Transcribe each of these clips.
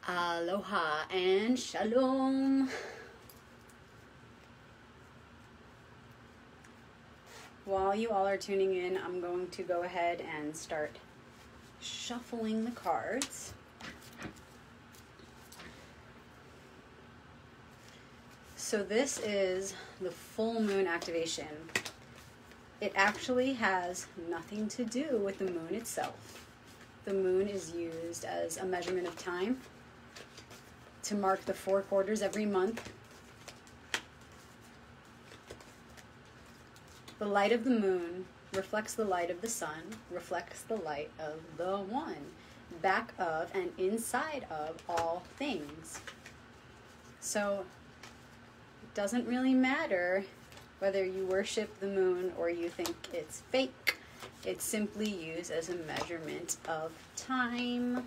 Aloha and shalom. While you all are tuning in, I'm going to go ahead and start shuffling the cards. So this is the full moon activation. It actually has nothing to do with the moon itself. The moon is used as a measurement of time to mark the 4 quarters every month. The light of the moon reflects the light of the sun, reflects the light of the one, back of and inside of all things. So it doesn't really matter whether you worship the moon or you think it's fake. It's simply used as a measurement of time.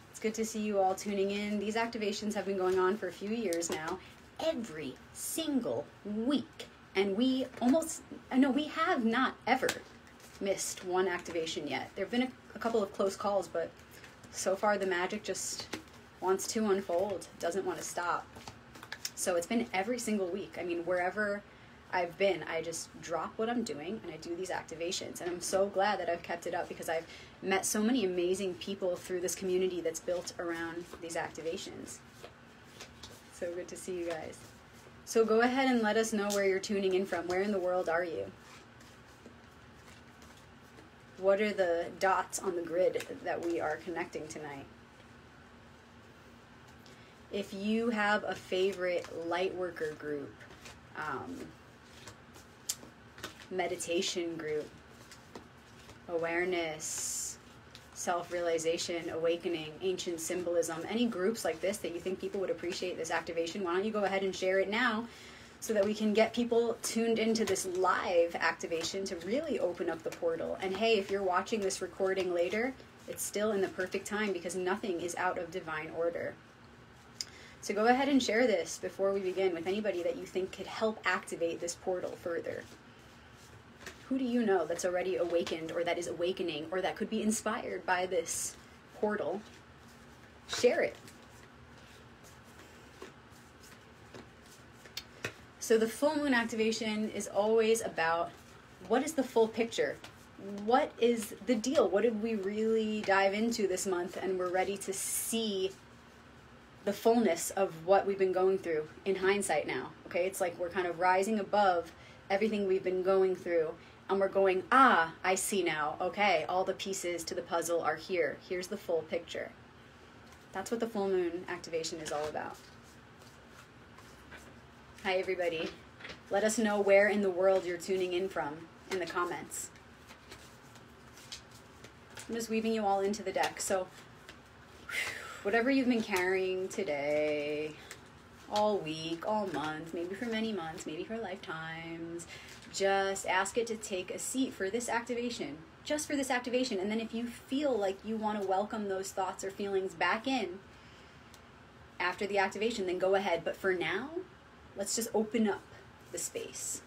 It's good to see you all tuning in. These activations have been going on for a few years now, every single week. And we have not ever missed one activation yet. There have been a couple of close calls, but so far the magic just wants to unfold, doesn't want to stop. So it's been every single week. I mean, wherever I've been, I just drop what I'm doing and I do these activations. And I'm so glad that I've kept it up because I've met so many amazing people through this community that's built around these activations. So good to see you guys. So go ahead and let us know where you're tuning in from. Where in the world are you? What are the dots on the grid that we are connecting tonight? If you have a favorite light worker group, meditation group, awareness, self-realization, awakening, ancient symbolism, any groups like this that you think people would appreciate this activation, why don't you go ahead and share it now so that we can get people tuned into this live activation to really open up the portal. And hey, if you're watching this recording later, it's still in the perfect time because nothing is out of divine order. So go ahead and share this before we begin with anybody that you think could help activate this portal further. Who do you know that's already awakened or that is awakening or that could be inspired by this portal? Share it. So the full moon activation is always about what is the full picture? What is the deal? What did we really dive into this month and we're ready to see the fullness of what we've been going through in hindsight now, okay? It's like we're kind of rising above everything we've been going through and we're going, I see now, okay, all the pieces to the puzzle are here. Here's the full picture. That's what the full moon activation is all about. Hi, everybody. Let us know where in the world you're tuning in from in the comments. I'm just weaving you all into the deck. So whatever you've been carrying today, all week, all month, maybe for many months, maybe for lifetimes, just ask it to take a seat for this activation, just for this activation. And then if you feel like you want to welcome those thoughts or feelings back in after the activation, then go ahead. But for now, let's just open up the space.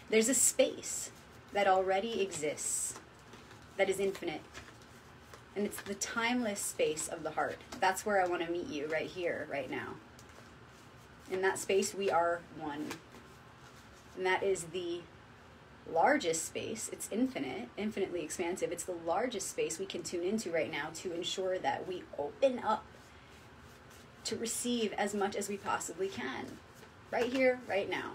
There's a space that already exists, that is infinite. And it's the timeless space of the heart. That's where I want to meet you, right here, right now. In that space, we are one. And that is the largest space. It's infinite, infinitely expansive. It's the largest space we can tune into right now to ensure that we open up to receive as much as we possibly can. Right here, right now.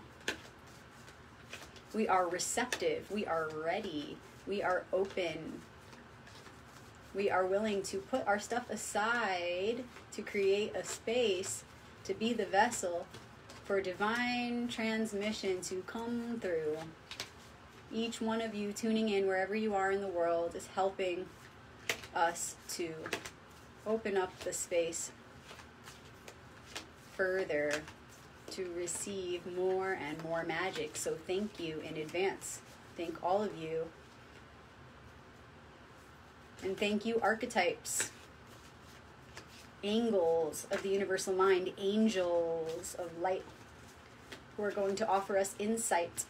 We are receptive. We are ready. We are open. We are willing to put our stuff aside to create a space to be the vessel for divine transmission to come through. Each one of you tuning in wherever you are in the world is helping us to open up the space further to receive more and more magic. So thank you in advance. Thank all of you. And thank you, archetypes, angels of the universal mind, angels of light, who are going to offer us insight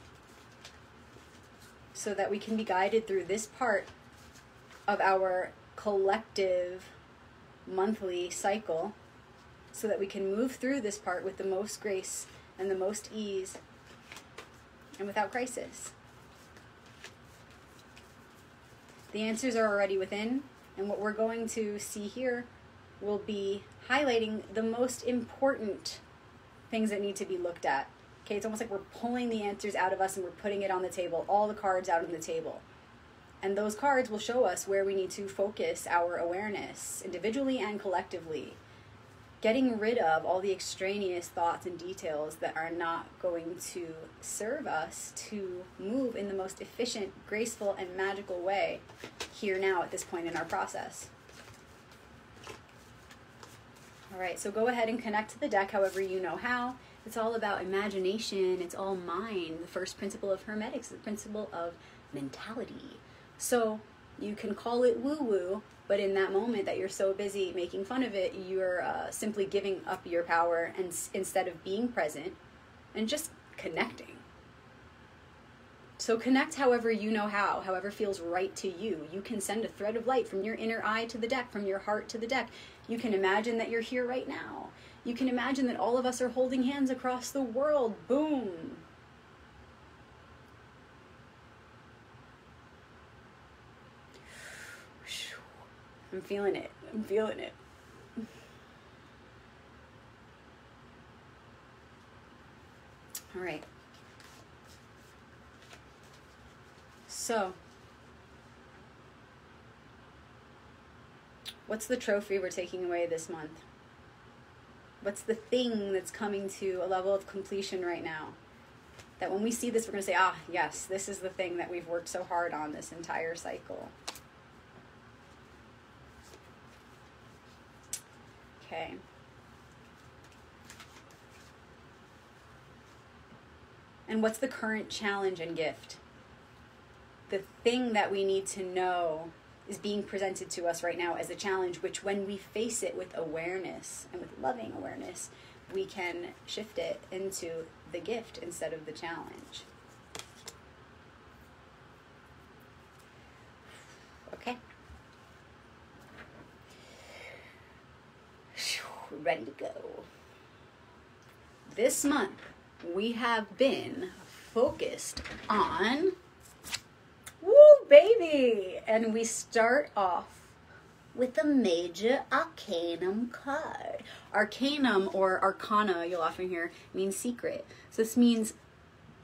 so that we can be guided through this part of our collective monthly cycle so that we can move through this part with the most grace and the most ease and without crisis. The answers are already within, and what we're going to see here will be highlighting the most important things that need to be looked at. Okay, it's almost like we're pulling the answers out of us and we're putting it on the table, all the cards out on the table. And those cards will show us where we need to focus our awareness, individually and collectively. Getting rid of all the extraneous thoughts and details that are not going to serve us to move in the most efficient, graceful, and magical way here now at this point in our process. All right, so go ahead and connect to the deck however you know how. It's all about imagination. It's all mind. The first principle of Hermetics is the principle of mentality. So you can call it woo-woo, but in that moment that you're so busy making fun of it, you're simply giving up your power and instead of being present and just connecting. So connect however you know how, however feels right to you. You can send a thread of light from your inner eye to the deck, from your heart to the deck. You can imagine that you're here right now. You can imagine that all of us are holding hands across the world. Boom. I'm feeling it. I'm feeling it. All right. So, what's the trophy we're taking away this month? What's the thing that's coming to a level of completion right now? That when we see this, we're going to say, ah, yes, this is the thing that we've worked so hard on this entire cycle. Okay. And what's the current challenge and gift? The thing that we need to know is being presented to us right now as a challenge, which when we face it with awareness and with loving awareness, we can shift it into the gift instead of the challenge. Okay. Ready to go. This month, we have been focused on, woo, baby! And we start off with the Major Arcanum card. Arcanum, or Arcana, you'll often hear, means secret. So this means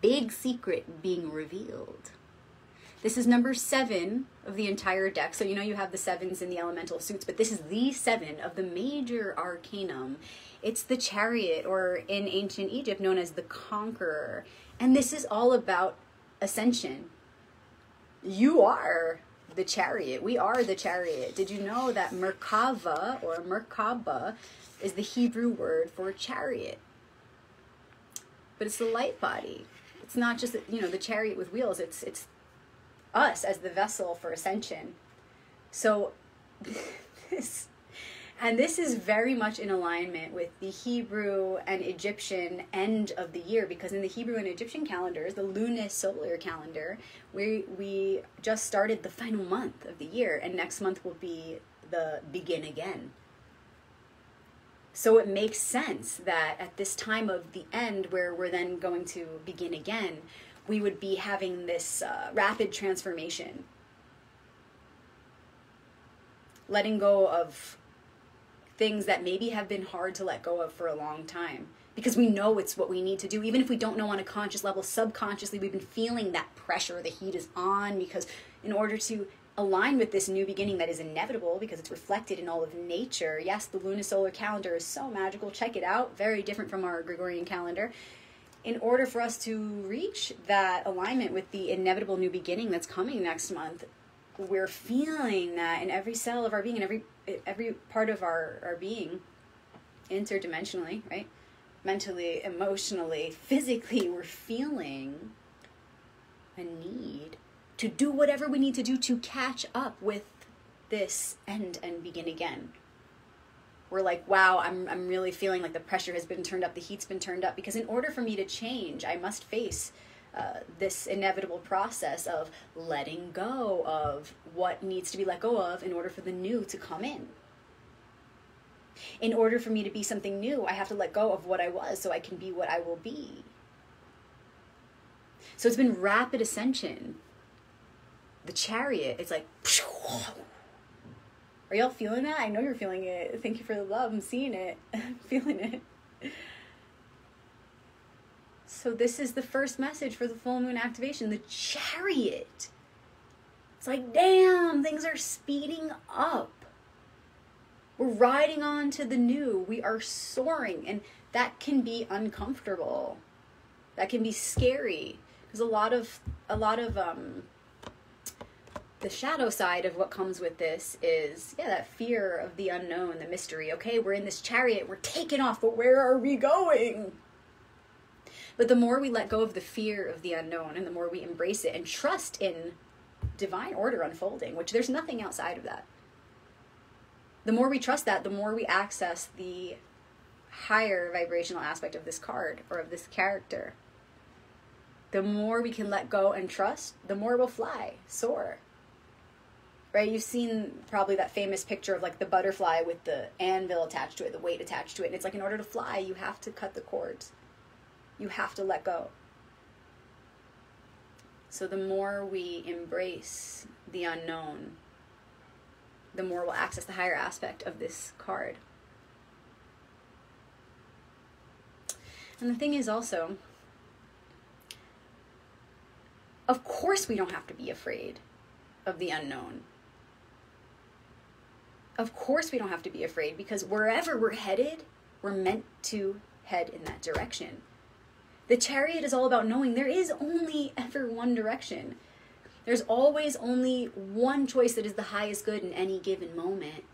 big secret being revealed. This is number 7 of the entire deck. So you know you have the 7s in the elemental suits, but this is the 7 of the Major Arcanum. It's the Chariot, or in ancient Egypt known as the Conqueror. And this is all about ascension. You are the Chariot. We are the Chariot. Did you know that Merkava, or Merkaba, is the Hebrew word for chariot? But it's the light body. It's not just, the chariot with wheels. It's us as the vessel for ascension. So this is very much in alignment with the Hebrew and Egyptian end of the year, because in the Hebrew and Egyptian calendars, the lunisolar calendar, we just started the final month of the year, and next month will be the begin again. So it makes sense that at this time of the end, where we're then going to begin again, we would be having this rapid transformation. Letting go of things that maybe have been hard to let go of for a long time. Because we know it's what we need to do. Even if we don't know on a conscious level, subconsciously we've been feeling that pressure, the heat is on, because in order to align with this new beginning that is inevitable, because it's reflected in all of nature. Yes, the lunisolar calendar is so magical. Check it out. Very different from our Gregorian calendar. In order for us to reach that alignment with the inevitable new beginning that's coming next month, we're feeling that in every cell of our being, in every part of our being, interdimensionally, right? Mentally, emotionally, physically, we're feeling a need to do whatever we need to do to catch up with this end and begin again. We're like, wow, I'm really feeling like the pressure has been turned up, the heat's been turned up, because in order for me to change, I must face this inevitable process of letting go of what needs to be let go of in order for the new to come in. In order for me to be something new, I have to let go of what I was so I can be what I will be. So it's been rapid ascension. The chariot, it's like, are y'all feeling that? I know you're feeling it. Thank you for the love. I'm seeing it. I'm feeling it. So this is the first message for the full moon activation, the chariot. It's like, damn, things are speeding up. We're riding on to the new. We are soaring, and that can be uncomfortable. That can be scary, because a lot of the shadow side of what comes with this is, that fear of the unknown, the mystery. Okay, we're in this chariot, we're taking off, but where are we going? But the more we let go of the fear of the unknown, and the more we embrace it and trust in divine order unfolding, which there's nothing outside of that. The more we trust that, the more we access the higher vibrational aspect of this card or of this character. The more we can let go and trust, the more we'll fly, soar. Right? You've seen probably that famous picture of like the butterfly with the anvil attached to it, the weight attached to it. And it's like, in order to fly, you have to cut the cords. You have to let go. So the more we embrace the unknown, the more we'll access the higher aspect of this card. And the thing is also, of course we don't have to be afraid of the unknown. Of course we don't have to be afraid, because wherever we're headed, we're meant to head in that direction. The chariot is all about knowing there is only ever one direction. There's always only one choice that is the highest good in any given moment.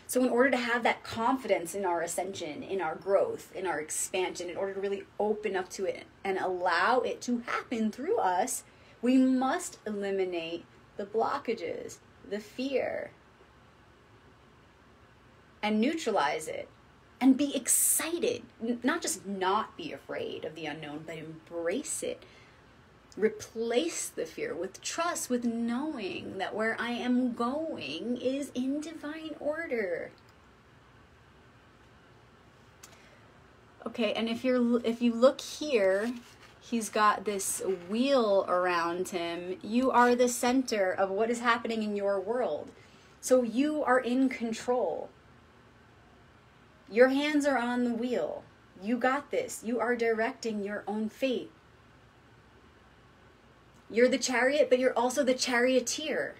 So in order to have that confidence in our ascension, in our growth, in our expansion, in order to really open up to it and allow it to happen through us, we must eliminate the blockages, the fear, and neutralize it. And be excited, not just not be afraid of the unknown, but embrace it. Replace the fear with trust, with knowing that where I am going is in divine order. Okay, and if you look here, he's got this wheel around him. You are the center of what is happening in your world. So you are in control. Your hands are on the wheel. You got this. You are directing your own fate. You're the chariot, but you're also the charioteer.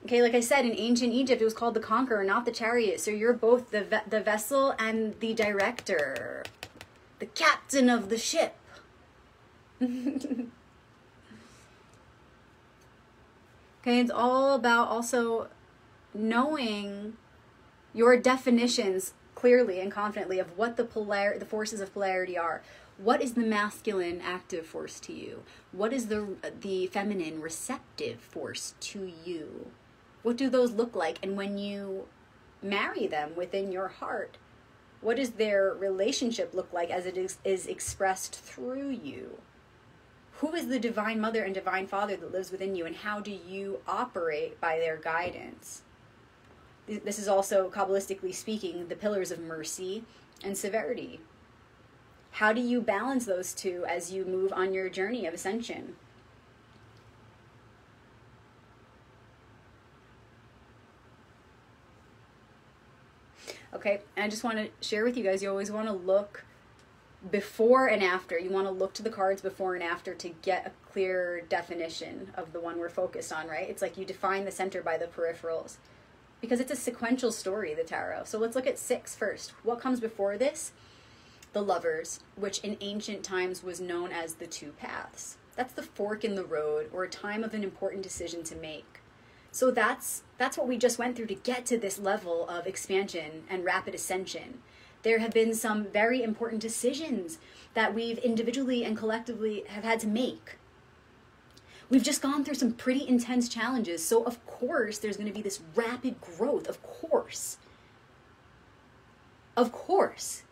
Okay, like I said, in ancient Egypt, it was called the conqueror, not the chariot. So you're both the vessel and the director, the captain of the ship. Okay, it's all about also knowing your definitions clearly and confidently of what the forces of polarity are. What is the masculine active force to you? What is the feminine receptive force to you? What do those look like? And when you marry them within your heart, what does their relationship look like as it is expressed through you? Who is the divine mother and divine father that lives within you, and how do you operate by their guidance? This is also, Kabbalistically speaking, the pillars of mercy and severity. How do you balance those two as you move on your journey of ascension? Okay, and I just want to share with you guys, you always want to look before and after. You want to look to the cards before and after to get a clear definition of the one we're focused on, right? It's like you define the center by the peripherals. Because it's a sequential story, the tarot. So let's look at 6 first. What comes before this? The Lovers, which in ancient times was known as the 2 paths. That's the fork in the road, or a time of an important decision to make. So that's what we just went through to get to this level of expansion and rapid ascension. There have been some very important decisions that we've individually and collectively have had to make. We've just gone through some pretty intense challenges, so of course there's going to be this rapid growth, of course. Of course.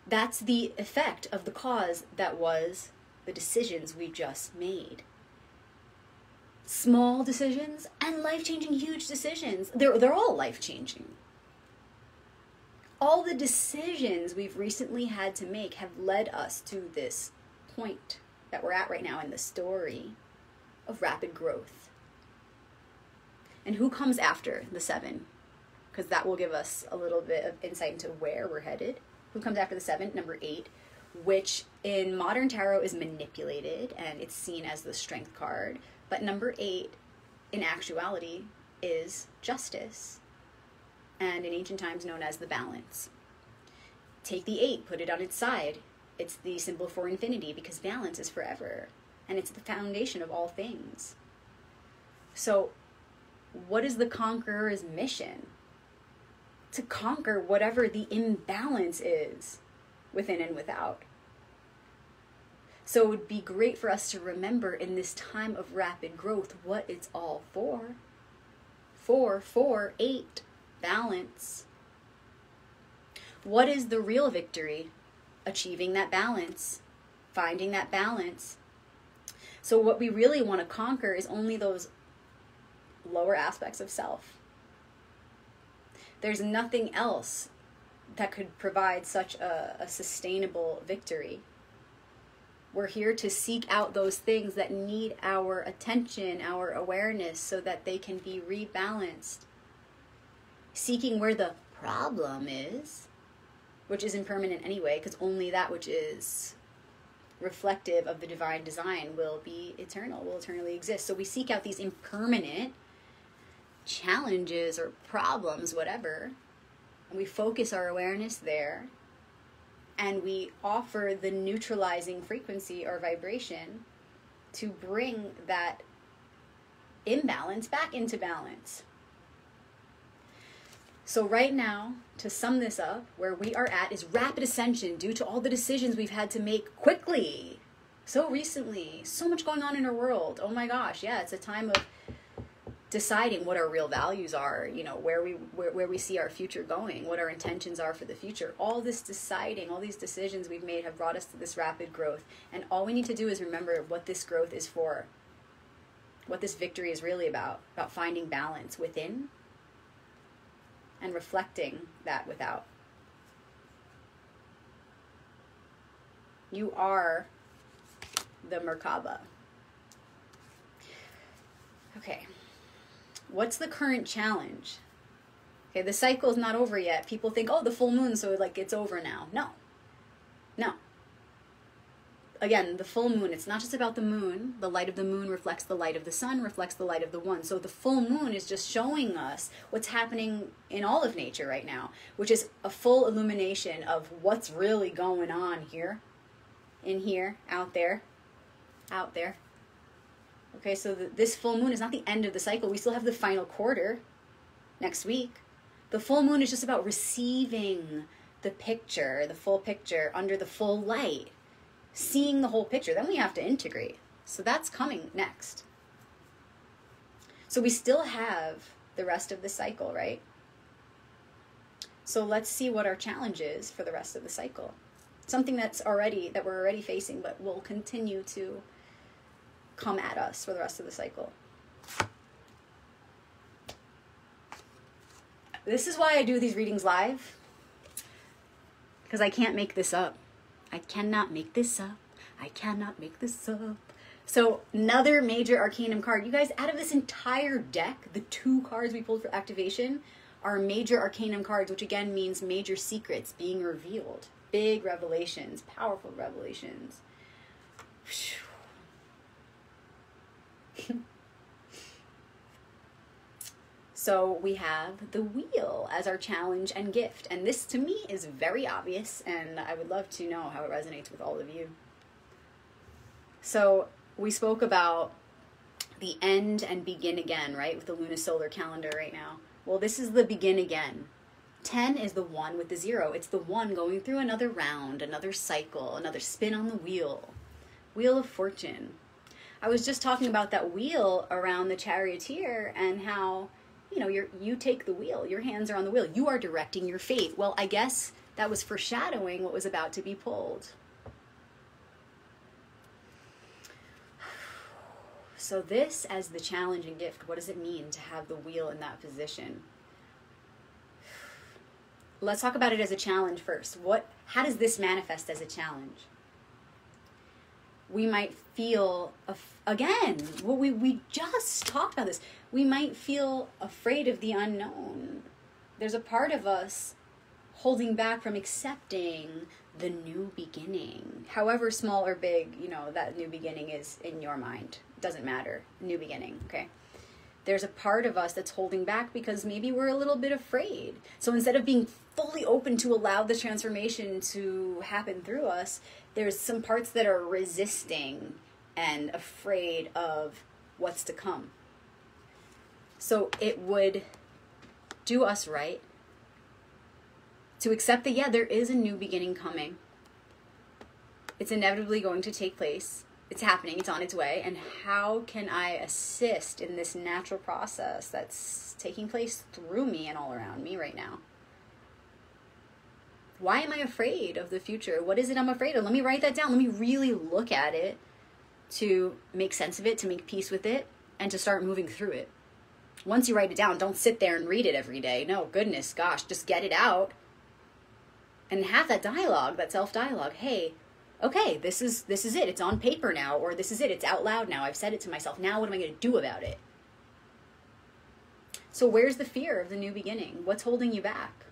That's the effect of the cause that was the decisions we just made. small decisions and life-changing huge decisions. They're all life-changing. All the decisions we've recently had to make have led us to this point that we're at right now in the story of rapid growth. And who comes after the 7? Because that will give us a little bit of insight into where we're headed. Who comes after the 7? Number 8, which in modern tarot is manipulated and it's seen as the strength card. But number 8, in actuality, is justice. And in ancient times known as the balance. Take the 8, put it on its side. It's the symbol for infinity because balance is forever. And it's the foundation of all things. So, what is the conqueror's mission? To conquer whatever the imbalance is within and without. So it would be great for us to remember in this time of rapid growth what it's all for. 4, 4, 8, balance. What is the real victory? Achieving that balance, finding that balance. So what we really want to conquer is only those lower aspects of self. There's nothing else that could provide such a sustainable victory. We're here to seek out those things that need our attention, our awareness, so that they can be rebalanced. Seeking where the problem is, which is impermanent anyway, because only that which is reflective of the divine design will be eternal, will eternally exist. So we seek out these impermanent challenges or problems, whatever, and we focus our awareness there, and we offer the neutralizing frequency or vibration to bring that imbalance back into balance. So right now, to sum this up, where we are at is rapid ascension due to all the decisions we've had to make quickly, so recently, so much going on in our world. Oh my gosh, yeah, it's a time of deciding what our real values are, you know, where we see our future going, what our intentions are for the future. All this deciding, all these decisions we've made have brought us to this rapid growth. And all we need to do is remember what this growth is for, what this victory is really about finding balance within and reflecting that without. You are the Merkaba. Okay. What's the current challenge? Okay, the cycle is not over yet. People think, oh, the full moon, so like it's over now. No. No. Again, the full moon, it's not just about the moon. The light of the moon reflects the light of the sun, reflects the light of the one. So the full moon is just showing us what's happening in all of nature right now, which is a full illumination of what's really going on here, in here, out there, out there. Okay, so this full moon is not the end of the cycle. We still have the final quarter next week. The full moon is just about receiving the picture, the full picture, under the full light. Seeing the whole picture. Then we have to integrate. So that's coming next. So we still have the rest of the cycle, right? So let's see what our challenge is for the rest of the cycle. Something that we're already facing, but will continue to come at us for the rest of the cycle. This is why I do these readings live, because I can't make this up. I cannot make this up. I cannot make this up. So another major arcanum card. You guys, out of this entire deck, the 2 cards we pulled for activation are major arcanum cards, which again means major secrets being revealed. Big revelations, powerful revelations. So we have the wheel as our challenge and gift. And this to me is very obvious, and I would love to know how it resonates with all of you. So we spoke about the end and begin again, right? With the lunisolar calendar right now. Well, this is the begin again. 10 is the 1 with the 0. It's the 1 going through another round, another cycle, another spin on the wheel. Wheel of Fortune. I was just talking about that wheel around the charioteer and how, you know, you take the wheel. Your hands are on the wheel. You are directing your fate. Well, I guess that was foreshadowing what was about to be pulled. So this as the challenge and gift, what does it mean to have the wheel in that position? Let's talk about it as a challenge first. How does this manifest as a challenge? We might feel, again, we just talked about this. We might feel afraid of the unknown. There's a part of us holding back from accepting the new beginning. However small or big, that new beginning is in your mind. It doesn't matter. New beginning, okay? There's a part of us that's holding back because maybe we're a little bit afraid. So instead of being fully open to allow the transformation to happen through us, there's some parts that are resisting and afraid of what's to come. So it would do us right to accept that, yeah, there is a new beginning coming. It's inevitably going to take place. It's happening. It's on its way. And how can I assist in this natural process that's taking place through me and all around me right now? Why am I afraid of the future? What is it I'm afraid of? Let me write that down. Let me really look at it to make sense of it, to make peace with it, and to start moving through it. Once you write it down, don't sit there and read it every day. No, goodness, gosh, just get it out and have that dialogue, that self-dialogue. Hey, okay, this is it. It's on paper now, or this is it. It's out loud now. I've said it to myself. Now what am I going to do about it? So where's the fear of the new beginning? What's holding you back?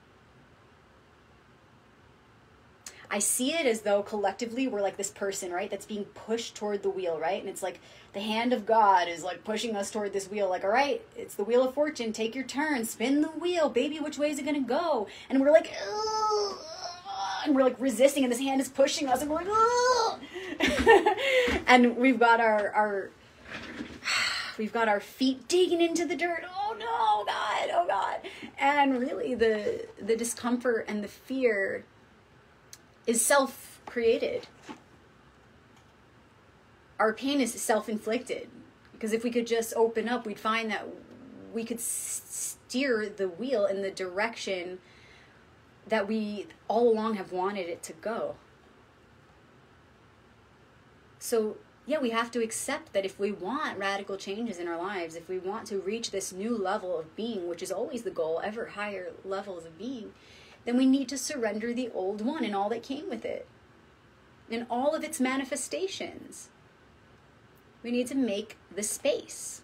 I see it as though collectively we're like this person, right, that's being pushed toward the wheel, right? And it's like the hand of God is like pushing us toward this wheel, like, all right, it's the wheel of fortune. Take your turn. Spin the wheel. Baby, which way is it going to go? And we're like, ugh, and we're like resisting, and this hand is pushing us, and we're like, ugh. And we've got our feet digging into the dirt. Oh no, God, oh God. And really the discomfort and the fear is self-created. Our pain is self-inflicted. Because if we could just open up, we'd find that we could steer the wheel in the direction that we all along have wanted it to go. So, yeah, we have to accept that if we want radical changes in our lives, if we want to reach this new level of being, which is always the goal, ever higher levels of being, then we need to surrender the old one and all that came with it, and all of its manifestations. We need to make the space.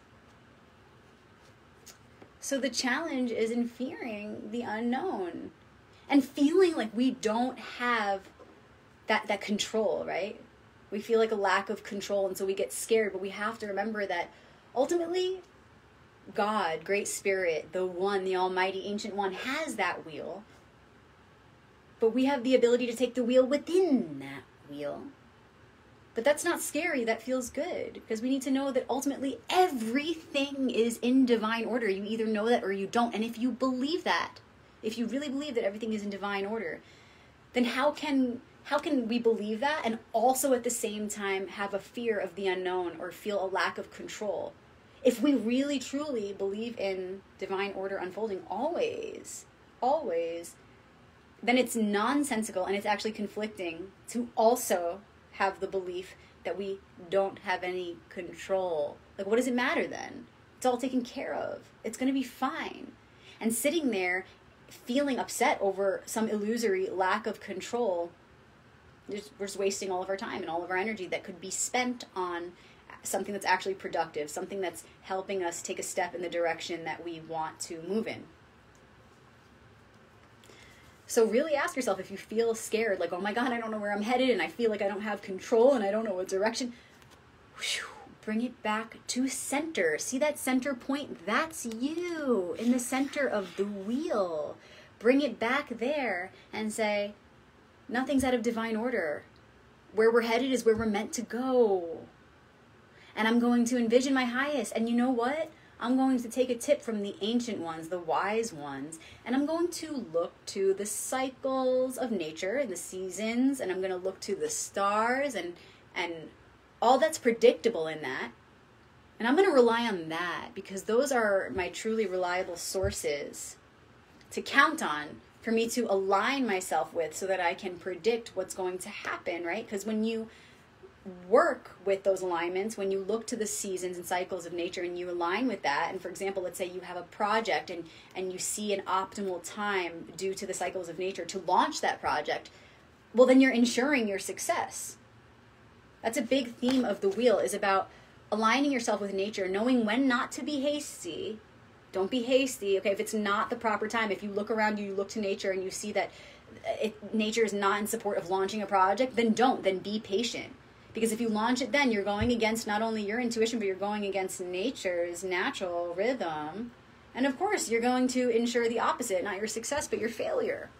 So the challenge is in fearing the unknown and feeling like we don't have that control, right? We feel like a lack of control, and so we get scared, but we have to remember that ultimately God, Great Spirit, the One, the Almighty Ancient One, has that wheel. But we have the ability to take the wheel within that wheel. But that's not scary, that feels good. Because we need to know that ultimately everything is in divine order. You either know that or you don't. And if you believe that, if you really believe that everything is in divine order, then how can we believe that and also at the same time have a fear of the unknown or feel a lack of control? If we really truly believe in divine order unfolding always, then it's nonsensical and it's actually conflicting to also have the belief that we don't have any control. Like, what does it matter then? It's all taken care of. It's going to be fine. And sitting there feeling upset over some illusory lack of control, we're just wasting all of our time and all of our energy that could be spent on something that's actually productive, something that's helping us take a step in the direction that we want to move in. So really ask yourself, if you feel scared, like, oh my God, I don't know where I'm headed, and I feel like I don't have control, and I don't know what direction, bring it back to center. See that center point? That's you in the center of the wheel. Bring it back there and say, nothing's out of divine order. Where we're headed is where we're meant to go. And I'm going to envision my highest. And you know what? I'm going to take a tip from the ancient ones, the wise ones, and I'm going to look to the cycles of nature and the seasons, and I'm going to look to the stars and all that's predictable in that. And I'm going to rely on that because those are my truly reliable sources to count on for me to align myself with so that I can predict what's going to happen, right? Because when you work with those alignments, when you look to the seasons and cycles of nature and you align with that, and for example, let's say you have a project and you see an optimal time due to the cycles of nature to launch that project, well, then you're ensuring your success. That's a big theme of the wheel, is about aligning yourself with nature, knowing when not to be hasty. Don't be hasty, okay? If it's not the proper time, if you look around you look to nature and you see that nature is not in support of launching a project, then don't. Then be patient. Because if you launch it then, you're going against not only your intuition, but you're going against nature's natural rhythm. And of course, you're going to ensure the opposite, not your success, but your failure,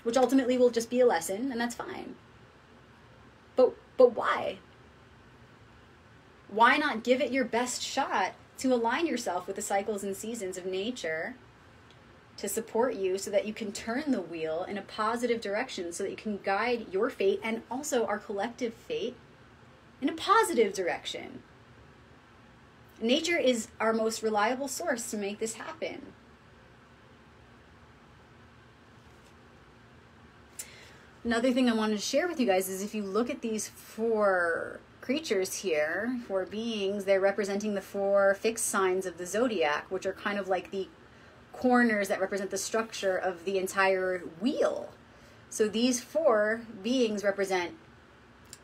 which ultimately will just be a lesson, and that's fine. But why? Why not give it your best shot to align yourself with the cycles and seasons of nature to support you so that you can turn the wheel in a positive direction, so that you can guide your fate and also our collective fate in a positive direction? Nature is our most reliable source to make this happen. Another thing I wanted to share with you guys is if you look at these 4 creatures here, 4 beings, they're representing the 4 fixed signs of the zodiac, which are kind of like the corners that represent the structure of the entire wheel. So these 4 beings represent,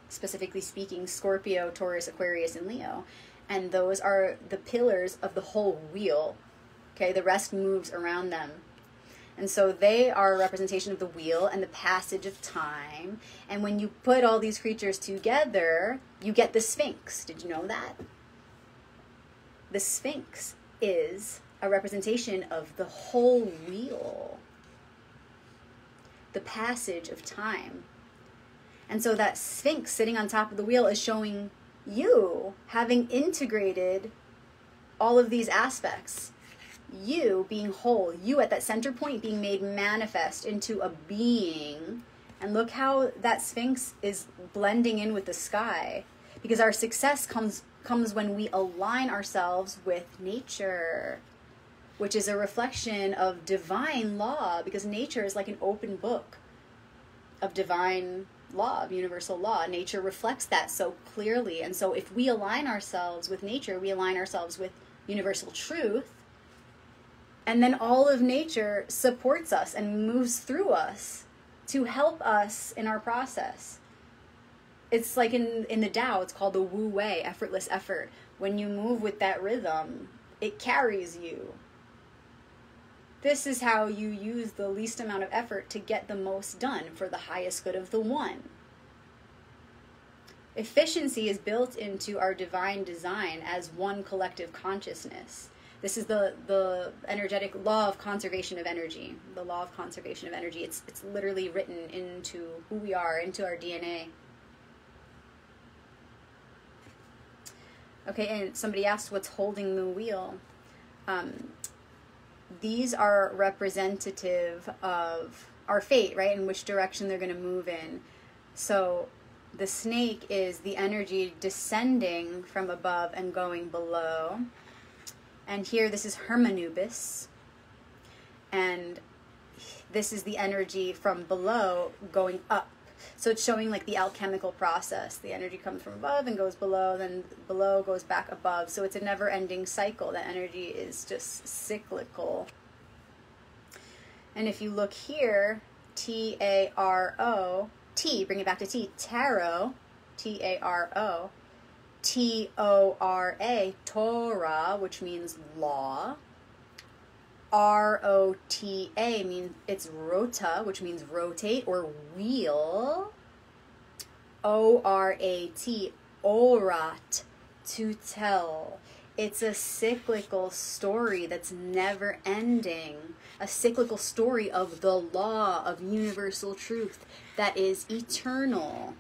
specifically speaking, Scorpio, Taurus, Aquarius, and Leo. And those are the pillars of the whole wheel. Okay, the rest moves around them. And so they are a representation of the wheel and the passage of time. And when you put all these creatures together, you get the Sphinx. Did you know that? The Sphinx is a representation of the whole wheel. The passage of time. And so that Sphinx sitting on top of the wheel is showing you having integrated all of these aspects. You being whole, you at that center point being made manifest into a being. And look how that Sphinx is blending in with the sky. Because our success comes when we align ourselves with nature, which is a reflection of divine law, because nature is like an open book of divine law, of universal law. Nature reflects that so clearly. And so if we align ourselves with nature, we align ourselves with universal truth. And then all of nature supports us and moves through us to help us in our process. It's like in the Tao, it's called the Wu Wei, effortless effort. When you move with that rhythm, it carries you. This is how you use the least amount of effort to get the most done for the highest good of the one. Efficiency is built into our divine design as one collective consciousness. This is the energetic law of conservation of energy. The law of conservation of energy. It's literally written into who we are, into our DNA. Okay, and somebody asked what's holding the wheel. These are representative of our fate, right? In which direction they're going to move in. So the snake is the energy descending from above and going below. And here, this is Hermanubis. And this is the energy from below going up. So it's showing like the alchemical process. The energy comes from above and goes below, then below goes back above. So it's a never-ending cycle. The energy is just cyclical. And if you look here, T-A-R-O, T, bring it back to T, tarot, T-A-R-O, T-O-R-A, Torah, which means law. R-O-T-A means it's rota, which means rotate or wheel. O-R-A-T, orat, to tell. It's a cyclical story that's never ending. A cyclical story of the law of universal truth that is eternal.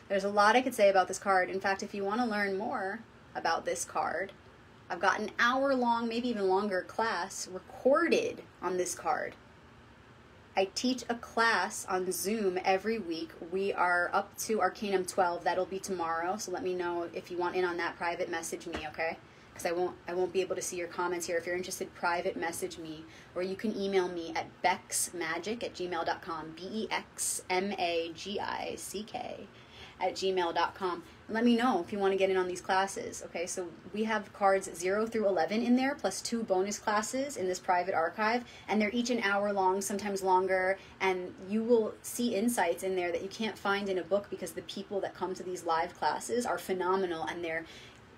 There's a lot I could say about this card. In fact, if you want to learn more about this card, I've got an hour-long, maybe even longer class recorded on this card. I teach a class on Zoom every week. We are up to Arcanum 12. That'll be tomorrow, so let me know if you want in on that. Private message me, okay? because I won't be able to see your comments here. If you're interested, private message me, or you can email me at bexmagic@gmail.com, BEXMAGICK@gmail.com. And let me know if you want to get in on these classes. Okay, so we have cards 0 through 11 in there, plus 2 bonus classes in this private archive, and they're each an hour long, sometimes longer, and you will see insights in there that you can't find in a book, because the people that come to these live classes are phenomenal, and they're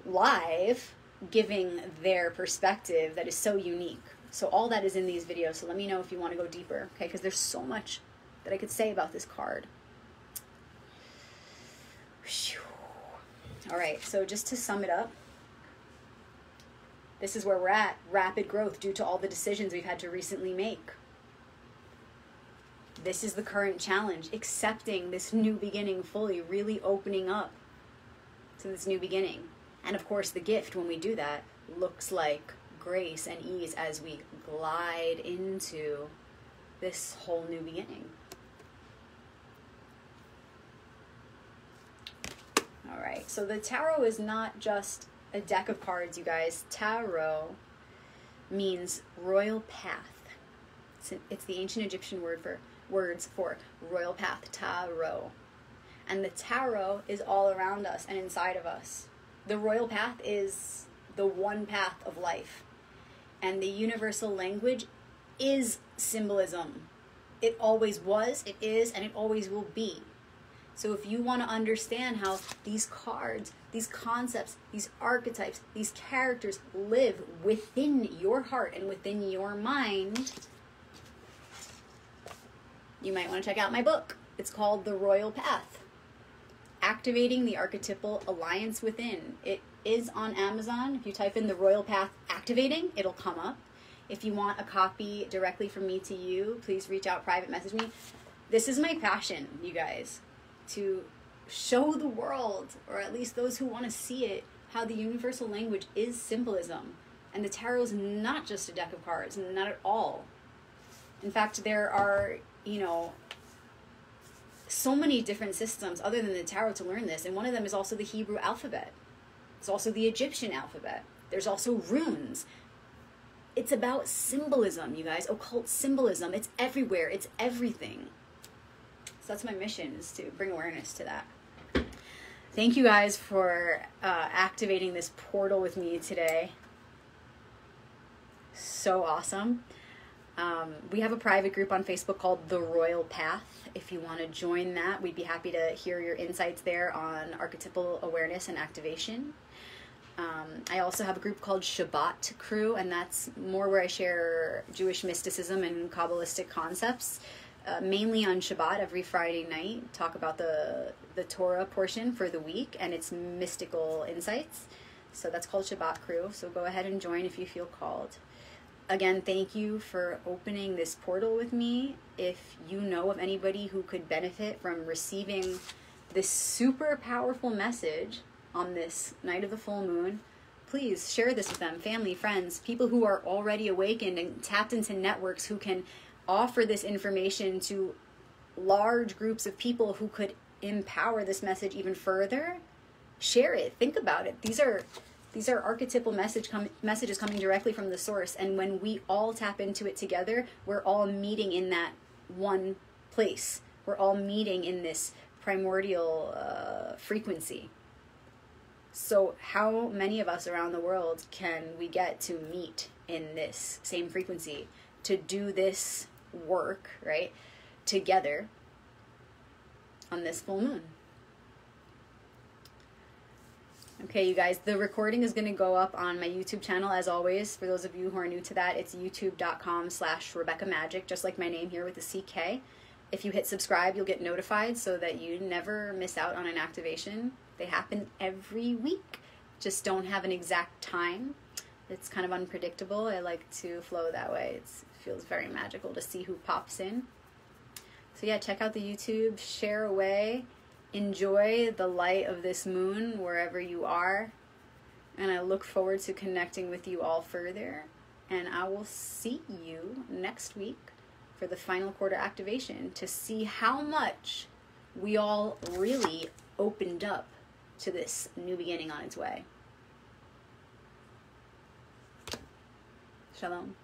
live giving their perspective that is so unique. So all that is in these videos, so let me know if you want to go deeper, okay, because there's so much that I could say about this card. All right, so just to sum it up, this is where we're at. Rapid growth due to all the decisions we've had to recently make. This is the current challenge, accepting this new beginning fully, really opening up to this new beginning. And of course, the gift when we do that looks like grace and ease as we glide into this whole new beginning. All right, so the tarot is not just a deck of cards, you guys. Tarot means royal path. It's the ancient Egyptian words for royal path, tarot. And the tarot is all around us and inside of us. The royal path is the one path of life. And the universal language is symbolism. It always was, it is, and it always will be. So if you want to understand how these cards, these concepts, these archetypes, these characters live within your heart and within your mind, you might want to check out my book. It's called The Royal Path, Activating the Archetypal Alliance Within. It is on Amazon. If you type in The Royal Path Activating, it'll come up. If you want a copy directly from me to you, please reach out, private message me. This is my passion, you guys, to show the world, or at least those who want to see it, how the universal language is symbolism. And the tarot is not just a deck of cards, not at all. In fact, there are, so many different systems other than the tarot to learn this, and one of them is also the Hebrew alphabet. It's also the Egyptian alphabet. There's also runes. It's about symbolism, you guys, occult symbolism. It's everywhere. It's everything. So that's my mission, is to bring awareness to that. Thank you guys for activating this portal with me today. So awesome. We have a private group on Facebook called The Royal Path. If you want to join that, we'd be happy to hear your insights there on archetypal awareness and activation. I also have a group called Shabbat Crew, and that's more where I share Jewish mysticism and Kabbalistic concepts. Mainly on Shabbat every Friday night, talk about the Torah portion for the week and its mystical insights. So that's called Shabbat Crew. So go ahead and join if you feel called. Again, thank you for opening this portal with me. If you know of anybody who could benefit from receiving this super powerful message on this night of the full moon, please share this with them, family, friends, people who are already awakened and tapped into networks who can offer this information to large groups of people who could empower this message even further. Share it. Think about it. These are archetypal messages coming directly from the source, and when we all tap into it together, we're all meeting in that one place. We're all meeting in this primordial frequency. So how many of us around the world can we get to meet in this same frequency, to do this work, right, together on this full moon? Okay, you guys, the recording is going to go up on my YouTube channel, as always. For those of you who are new to that, it's youtube.com/RebeccaMagic, just like my name here with the CK. If you hit subscribe, you'll get notified so that you never miss out on an activation. They happen every week. Just don't have an exact time. It's kind of unpredictable. I like to flow that way. It feels very magical to see who pops in. So yeah, check out the YouTube, share away, enjoy the light of this moon wherever you are. And I look forward to connecting with you all further. And I will see you next week for the final quarter activation to see how much we all really opened up to this new beginning on its way. Shalom.